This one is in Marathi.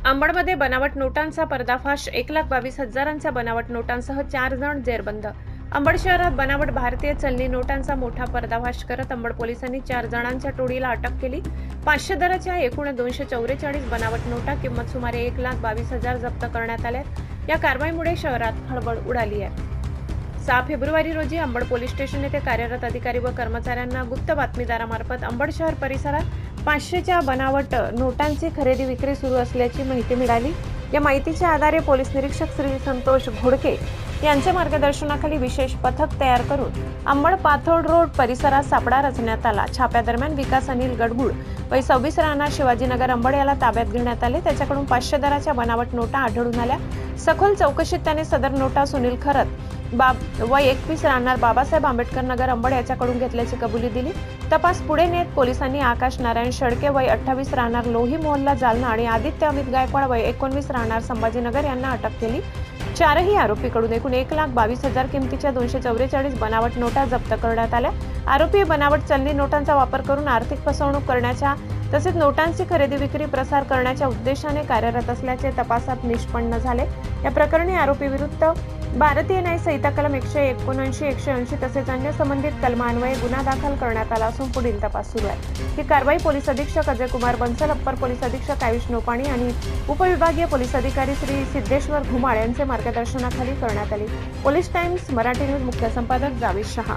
अंबडमध्ये बनावट नोटांचा पर्दाफाश 1,22,000च्या बनावट नोटांसह 4 जण जेरबंद. अंबड शहरात बनावट भारतीय चलनी नोटांचा मोठा पर्दाफाश करत अंबड पोलिसांनी 4 जणांच्या टोळीला अटक केली. 500 दराच्या एकूण 244 बनावट नोटा किंमत सुमारे 1,22,000 जप्त करण्यात आल्या. या कारवाईमुळे शहरात खळबळ उडाली आहे. 6 फेब्रुवारी रोजी अंबड पोलीस स्टेशन येथे कार्यरत अधिकारी व कर्मचाऱ्यांना गुप्त बातमीदारामार्फत अंबड शहर परिसरात 500च्या बनावट नोटांची खरेदी विक्री सुरू असल्याची माहिती मिळाली. या माहितीच्या आधारे पोलीस निरीक्षक श्री संतोष घोडके यांच्या मार्गदर्शनाखाली विशेष पथक तयार करून अंबड पाथोड रोड परिसरात सापळा रचण्यात आला. छाप्यादरम्यान विकास अनिल गडगुळ वय 26 राहणार शिवाजीनगर अंबड याला ताब्यात घेण्यात आले. त्याच्याकडून 500 दराच्या बनावट नोटा आढळून आल्या. सखोल चौकशीत त्याने सदर नोटा सुनील खरत वय 21 राहणार बाबासाहेब आंबेडकर नगर अंबड याच्याकडून घेतल्याची कबुली दिली. तपास पुढे नेत पोलिसांनी आकाश नारायण शेळके वय 28 राहणार लोही मोहल्ला जालना आणि आदित्य अमित गायकवाड वय 19 राहणार संभाजीनगर यांना अटक केली. चारही आरोपीकडून एकूण 1,22,000 किमतीच्या 244 बनावट नोटा जप्त करण्यात आल्या. आरोपी बनावट चलनी नोटांचा वापर करून आर्थिक फसवणूक करण्याच्या तसेच नोटांची खरेदी विक्री प्रसार करण्याच्या उद्देशाने कार्यरत असल्याचे तपासात निष्पन्न झाले. या प्रकरणी आरोपी विरुद्ध भारतीय न्याय संहिता कलम 179, 180 तसेच अन्य संबंधित कलमान्वये गुन्हा दाखल करण्यात आला असून पुढील तपास सुरू आहे. ही कारवाई पोलीस अधीक्षक अजय कुमार बन्सल, अप्पर पोलीस अधीक्षक आयुष नोपाणी आणि उपविभागीय पोलीस अधिकारी श्री सिद्धेश्वर घुमाळ यांचे मार्गदर्शनाखाली करण्यात आली. पोलीस टाइम्स मराठी न्यूज मुख्य संपादक जावेद शहा.